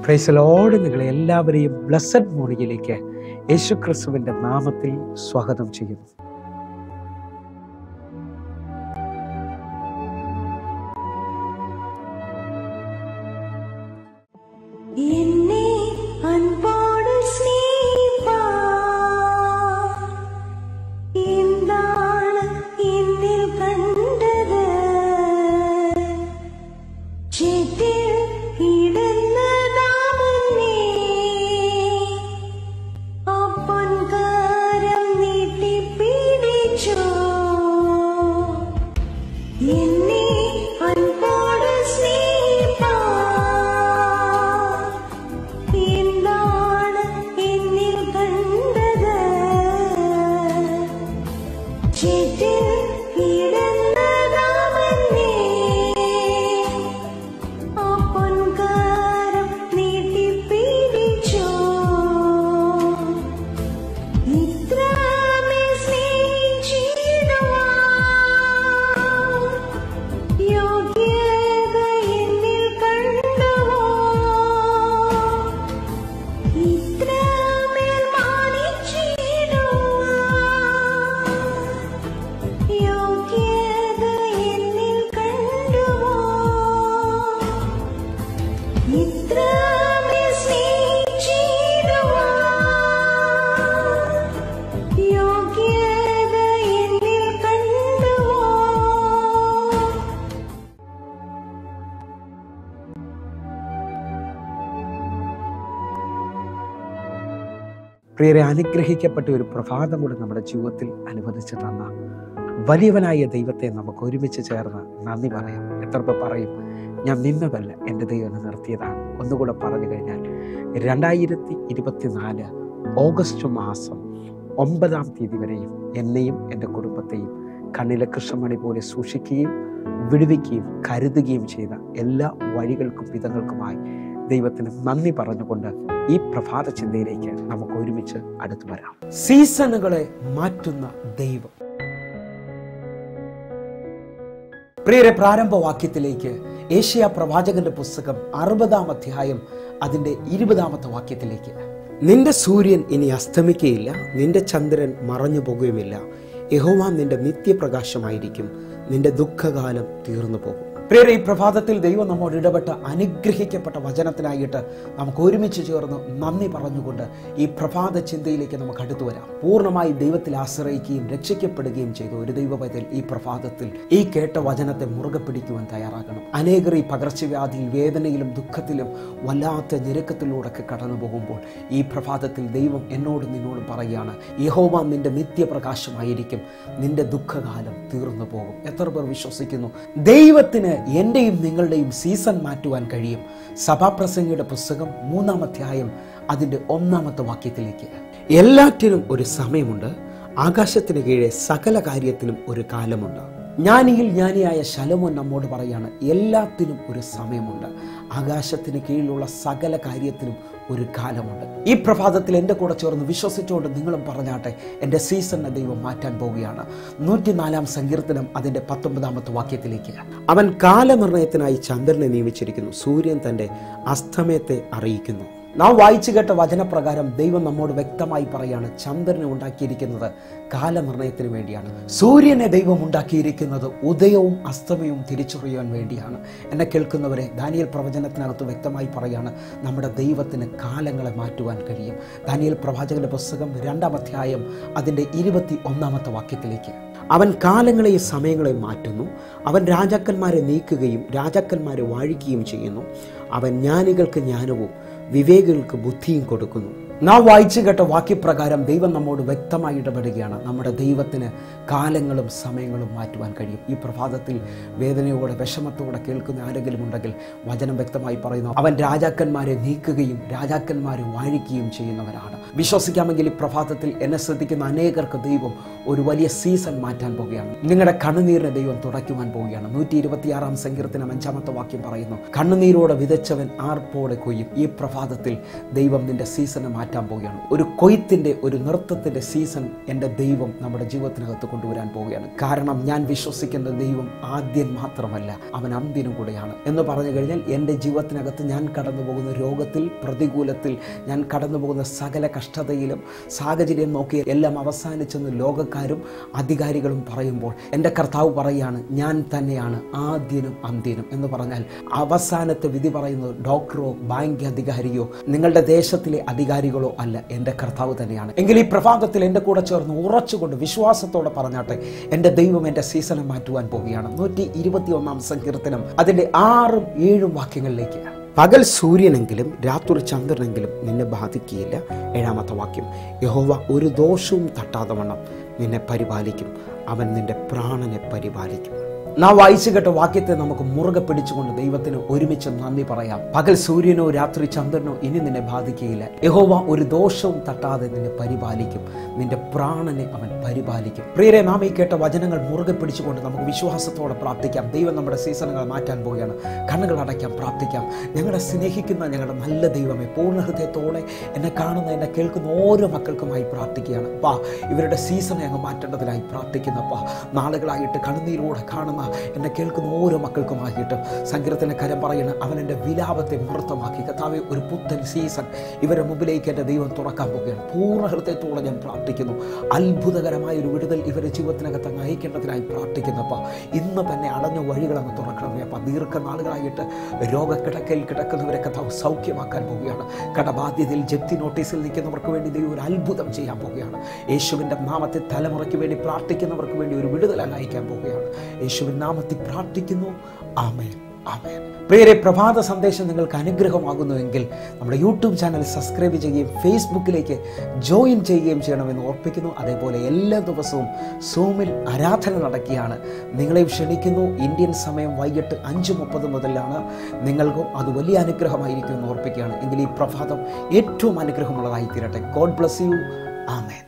Praise the Lord. നിങ്ങളെ എല്ലാവരെയും blessed മോർണിംഗിലേക്ക് യേശുക്രിസ്തുവിൻ്റെ നാമത്തിൽ സ്വാഗതം ചെയ്യുന്നു. പ്രിയരെ, അനുഗ്രഹിക്കപ്പെട്ട ഒരു പ്രഭാതം കൂടെ നമ്മുടെ ജീവിതത്തിൽ അനുവദിച്ചു തന്ന വലിയവനായ ദൈവത്തെ നമുക്ക് ഒരുമിച്ച് ചേർന്ന് നന്ദി പറയാം. എത്ര പേർ പറയും, ഞാൻ നിന്നതല്ല, എൻ്റെ ദൈവം നിർത്തിയതാണ്? ഒന്നുകൂടെ പറഞ്ഞു കഴിഞ്ഞാൽ 2024 ഓഗസ്റ്റ് മാസം 9-ാം തീയതി വരെയും എന്നെയും എൻ്റെ കുടുംബത്തെയും കണ്ണിലെ കൃഷ്ണമണി പോലെ സൂക്ഷിക്കുകയും വിടുവിക്കുകയും കരുതുകയും ചെയ്ത എല്ലാ വഴികൾക്കും വിധങ്ങൾക്കുമായി ദൈവത്തിന് നന്ദി പറഞ്ഞുകൊണ്ട് ഈ പ്രഭാത ചിന്തയിലേക്ക് നമുക്ക് ഒരുമിച്ച് അടുത്തു വരാം. സീസണുകളെ മാറ്റുന്ന ദൈവം. പ്രിയരെ, പ്രാരംഭവാക്യത്തിലേക്ക് ഏശയ്യാ പ്രവാചകന്റെ പുസ്തകം 60-ാം അധ്യായം അതിൻ്റെ 20-ാമത്തെ വാക്യത്തിലേക്ക്. നിന്റെ സൂര്യൻ ഇനി അസ്തമിക്കുകയില്ല, നിന്റെ ചന്ദ്രൻ മറഞ്ഞു പോകുകയുമില്ല. യഹോവ നിന്റെ നിത്യപ്രകാശമായിരിക്കും, നിന്റെ ദുഃഖകാലം തീർന്നു പോകും. പ്രിയരെ, ഈ പ്രഭാതത്തിൽ ദൈവം നമ്മോട് ഇടപെട്ട അനുഗ്രഹിക്കപ്പെട്ട വചനത്തിനായിട്ട് നമുക്ക് ഒരുമിച്ച് ചേർന്ന് നന്ദി പറഞ്ഞുകൊണ്ട് ഈ പ്രഭാത ചിന്തയിലേക്ക് നമുക്ക് അടുത്തു വരാം. പൂർണ്ണമായി ദൈവത്തിൽ ആശ്രയിക്കുകയും രക്ഷിക്കപ്പെടുകയും ചെയ്ത ഒരു ദൈവപൈതൽ ഈ പ്രഭാതത്തിൽ ഈ കേട്ട വചനത്തെ മുറുകെ പിടിക്കുവാൻ തയ്യാറാകണം. അനേകർ ഈ പകർച്ചവ്യാധിയിൽ, വേദനയിലും ദുഃഖത്തിലും വല്ലാത്ത ഞെരുക്കത്തിലൂടെയൊക്കെ കടന്നു പോകുമ്പോൾ ഈ പ്രഭാതത്തിൽ ദൈവം എന്നോടും നിന്നോടും പറയുകയാണ്, യഹോവ നിന്റെ നിത്യപ്രകാശമായിരിക്കും, നിന്റെ ദുഃഖകാലം തീർന്നു പോകും. എത്ര പേർ വിശ്വസിക്കുന്നു ദൈവത്തിന് എന്റെയും നിങ്ങളുടെയും സീസൺ മാറ്റുവാൻ കഴിയും? സഭാപ്രസംഗിയുടെ പുസ്തകം 3-ാം അധ്യായം അതിൻ്റെ 1-ാമത്തെ വാക്യത്തിലേക്ക്. എല്ലാറ്റിനും ഒരു സമയമുണ്ട്, ആകാശത്തിന് കീഴെ സകല കാര്യത്തിനും ഒരു കാലമുണ്ട്. ജ്ഞാനിയിൽ ജ്ഞാനിയായ ശലോമോൻ നമ്മോട് പറയാണ്, എല്ലാത്തിനും ഒരു സമയമുണ്ട്, ആകാശത്തിന് കീഴിലുള്ള സകല കാര്യത്തിനും ഒരു കാലമുണ്ട്. ഈ പ്രഭാതത്തിൽ എൻ്റെ കൂടെ ചേർന്ന് വിശ്വസിച്ചുകൊണ്ട് നിങ്ങളും പറഞ്ഞാട്ടെ, എൻ്റെ സീസണിനെ ദൈവം മാറ്റാൻ പോവുകയാണ്. 104-ാം സങ്കീർത്തനം അതിൻ്റെ 19-ാമത്തെ വാക്യത്തിലേക്ക്. അവൻ കാലനിർണയത്തിനായി ചന്ദ്രനെ നിയമിച്ചിരിക്കുന്നു, സൂര്യൻ തൻ്റെ അസ്തമയത്തെ അറിയിക്കുന്നു. നാം വായിച്ചു കേട്ട വചനപ്രകാരം ദൈവം നമ്മോട് വ്യക്തമായി പറയാണ്, ചന്ദ്രനെ ഉണ്ടാക്കിയിരിക്കുന്നത് കാലനിർണയത്തിന് വേണ്ടിയാണ്. സൂര്യനെ ദൈവം ഉണ്ടാക്കിയിരിക്കുന്നത് ഉദയവും അസ്തമയവും തിരിച്ചറിയാൻ വേണ്ടിയാണ്. എന്നെ കേൾക്കുന്നവരെ, ദാനിയേൽ പ്രവചനത്തിനകത്ത് വ്യക്തമായി പറയാണ്, നമ്മുടെ ദൈവത്തിന് കാലങ്ങളെ മാറ്റുവാൻ കഴിയും. ദാനിയേൽ പ്രവാചകന്റെ പുസ്തകം 2-ാം അധ്യായം അതിൻ്റെ 21-ാമത്തെ വാക്യത്തിലേക്ക്. അവൻ കാലങ്ങളെയും സമയങ്ങളെയും മാറ്റുന്നു, അവൻ രാജാക്കന്മാരെ നീക്കുകയും രാജാക്കന്മാരെ വാഴിക്കുകയും ചെയ്യുന്നു. അവൻ ജ്ഞാനികൾക്ക് ജ്ഞാനവും വിവേകികൾക്ക് ബുദ്ധിയും കൊടുക്കുന്നു. നാം വായിച്ചു കേട്ട വാക്യപ്രകാരം ദൈവം നമ്മോട് വ്യക്തമായി ഇടപെടുകയാണ്. നമ്മുടെ ദൈവത്തിന് കാലങ്ങളും സമയങ്ങളും മാറ്റുവാൻ കഴിയും. ഈ പ്രഭാതത്തിൽ വേദനയോടെ വിഷമത്തോടെ കേൾക്കുന്ന ആരെങ്കിലും ഉണ്ടെങ്കിൽ വചനം വ്യക്തമായി പറയുന്നു, അവൻ രാജാക്കന്മാരെ നീക്കുകയും രാജാക്കന്മാരെ വാഴിക്കുകയും ചെയ്യുന്നവരാണ്. വിശ്വസിക്കാമെങ്കിൽ ഈ പ്രഭാതത്തിൽ എന്നെ ശ്രദ്ധിക്കുന്ന അനേകർക്ക് ദൈവം ഒരു വലിയ സീസൺ മാറ്റാൻ പോവുകയാണ്. നിങ്ങളുടെ കണ്ണുനീരിനെ ദൈവം തുടയ്ക്കുവാൻ പോവുകയാണ്. 126-ാം സങ്കീർത്തനം 5-ാമത്തെ വാക്യം പറയുന്നു, കണ്ണുനീരോടെ വിതച്ചവൻ ആർപ്പോടെ കൊയ്യും. ഈ പ്രഭാതത്തിൽ ദൈവം നിന്റെ സീസണെ മാറ്റാൻ പോവുകയാണ്. ഒരു കൊയ്ത്തിൻ്റെ, ഒരു നൃത്തത്തിൻ്റെ സീസൺ എൻ്റെ ദൈവം നമ്മുടെ ജീവിതത്തിനകത്ത് കൊണ്ടുവരാൻ പോവുകയാണ്. കാരണം ഞാൻ വിശ്വസിക്കുന്ന ദൈവം ആദ്യം മാത്രമല്ല, അവൻ അന്ത്യനും കൂടെയാണ് എന്ന് പറഞ്ഞു കഴിഞ്ഞാൽ എൻ്റെ ജീവിതത്തിനകത്ത് ഞാൻ കടന്നു പോകുന്ന രോഗത്തിൽ, പ്രതികൂലത്തിൽ, ഞാൻ കടന്നു പോകുന്ന സകല കഷ്ടതയിലും സാഹചര്യം നോക്കി എല്ലാം അവസാനിച്ചെന്ന് ലോകക്കാരും അധികാരികളും പറയുമ്പോൾ എൻ്റെ കർത്താവ് പറയുകയാണ്, ഞാൻ തന്നെയാണ് ആദ്യനും അന്ത്യനും എന്ന് പറഞ്ഞാൽ അവസാനത്തെ വിധി പറയുന്നത് ഡോക്ടറോ ബാങ്ക് അധികാരിയോ നിങ്ങളുടെ ദേശത്തിലെ അധികാരികളോ അല്ല, എൻ്റെ കർത്താവ് തന്നെയാണ്. എങ്കിൽ ഈ പ്രഭാതത്തിൽ എൻ്റെ കൂടെ ചേർന്ന് ഉറച്ചുകൊണ്ട് വിശ്വാസത്തോടെ പറഞ്ഞാട്ടെ, എൻ്റെ ദൈവം എൻ്റെ സീസണെ മാറ്റുവാൻ പോവുകയാണ്. 121 സങ്കീർത്തനം അതിൻ്റെ 6ഉം 7ഉം വാക്യങ്ങളിലേക്ക്. പകൽ സൂര്യനെങ്കിലും രാത്രി ചന്ദ്രനെങ്കിലും നിന്നെ ബാധിക്കുകയില്ല. 7ാമത്തെ വാക്യം, യഹോവ ഒരു ദോഷവും തട്ടാതെ വണ്ണം നിന്നെ പരിപാലിക്കും, അവൻ നിന്റെ പ്രാണനെ പരിപാലിക്കും. നാം വായിച്ചു കേട്ട വാക്യത്തെ നമുക്ക് മുറുകെ പിടിച്ചുകൊണ്ട് ദൈവത്തിന് ഒരുമിച്ച് നന്ദി പറയാം. പകൽ സൂര്യനോ രാത്രി ചന്ദ്രനോ ഇനി നിന്നെ ബാധിക്കുകയില്ല. യഹോവ ഒരു ദോഷവും തട്ടാതെ നിന്നെ പരിപാലിക്കും, നിന്റെ പ്രാണനെ അവൻ പരിപാലിക്കും. പ്രിയരെ, നാം ഈ കേട്ട വചനങ്ങൾ മുറുകെ പിടിച്ചുകൊണ്ട് നമുക്ക് വിശ്വാസത്തോടെ പ്രാർത്ഥിക്കാം. ദൈവം നമ്മുടെ സീസണുകൾ മാറ്റാൻ പോവുകയാണ്. കണ്ണുകൾ അടയ്ക്കാം, പ്രാർത്ഥിക്കാം. ഞങ്ങളെ സ്നേഹിക്കുന്ന ഞങ്ങളുടെ നല്ല ദൈവമേ, പൂർണ്ണ ഹൃദയത്തോടെ എന്നെ കാണുന്ന, എന്നെ കേൾക്കുന്ന ഓരോ മക്കൾക്കുമായി പ്രാർത്ഥിക്കുകയാണ്. അപ്പാ, ഇവരുടെ സീസണെ അങ്ങ് മാറ്റേണ്ടതിനായി പ്രാർത്ഥിക്കുന്നപ്പാ. നാളുകളായിട്ട് കണ്ണുനീരോടെ കാണുന്ന, എന്നെ കേൾക്കുന്ന ഓരോ മക്കൾക്കുമായിട്ട് സങ്കീർത്തന കരം പറയുന്ന അവൻ എൻ്റെ വിലാപത്തെ നൃത്തമാക്കി. കർത്താവേ, ഒരു പുത്തൻ സീസൺ ഇവരുടെ മുമ്പിലേക്ക് എൻ്റെ ദൈവം തുറക്കാൻ പോകുകയാണ്. പൂർണ്ണ ഹൃദയത്തോടെ ഞാൻ പ്രാർത്ഥിക്കുന്നു. അത്ഭുതകരമായ ഒരു വിടുതൽ ഇവരുടെ ജീവിതത്തിനകത്ത് അങ്ങ് അയക്കേണ്ടതിനായി പ്രാർത്ഥിക്കുന്നപ്പ. ഇന്ന് തന്നെ അടഞ്ഞ വഴികളങ്ങ് തുറക്കണമേ അപ്പം. ദീർഘനാളുകളായിട്ട് രോഗക്കിടക്കയിൽ കിടക്കുന്നവരെ കർത്താവ് സൗഖ്യമാക്കാൻ പോവുകയാണ്. കടബാധ്യതയിൽ ജപ്തി നോട്ടീസിൽ നിൽക്കുന്നവർക്ക് വേണ്ടി ദൈവം ഒരു അത്ഭുതം ചെയ്യാൻ പോവുകയാണ്. യേശുവിൻ്റെ നാമത്തിൽ തലമുറയ്ക്ക് വേണ്ടി പ്രാർത്ഥിക്കുന്നവർക്ക് വേണ്ടി ഒരു വിടുതൽ അയക്കാൻ പോവുകയാണ്. യേശുവിൻ നാമത്തിൽ പ്രാർത്ഥിക്കുന്നു. ആമേൻ, ആമേൻ. പ്രിയരെ, പ്രഭാത സന്ദേശം നിങ്ങൾക്ക് അനുഗ്രഹമാകുന്നുവെങ്കിൽ നമ്മുടെ യൂട്യൂബ് ചാനൽ സബ്സ്ക്രൈബ് ചെയ്യുകയും ഫേസ്ബുക്കിലേക്ക് ജോയിൻ ചെയ്യുകയും ചെയ്യണമെന്ന് ഓർപ്പിക്കുന്നു. അതേപോലെ എല്ലാ ദിവസവും സൂമിൽ ആരാധന നടക്കുകയാണ്. നിങ്ങളെ ക്ഷണിക്കുന്നു. ഇന്ത്യൻ സമയം വൈകിട്ട് 5:30 മുതലാണ്. നിങ്ങൾക്കും അത് വലിയ അനുഗ്രഹമായിരിക്കും എന്ന് ഓർപ്പിക്കുകയാണ്. എങ്കിൽ ഈ പ്രഭാതം ഏറ്റവും അനുഗ്രഹമുള്ളതായി തീരട്ടെ. God bless you. ആമേൻ.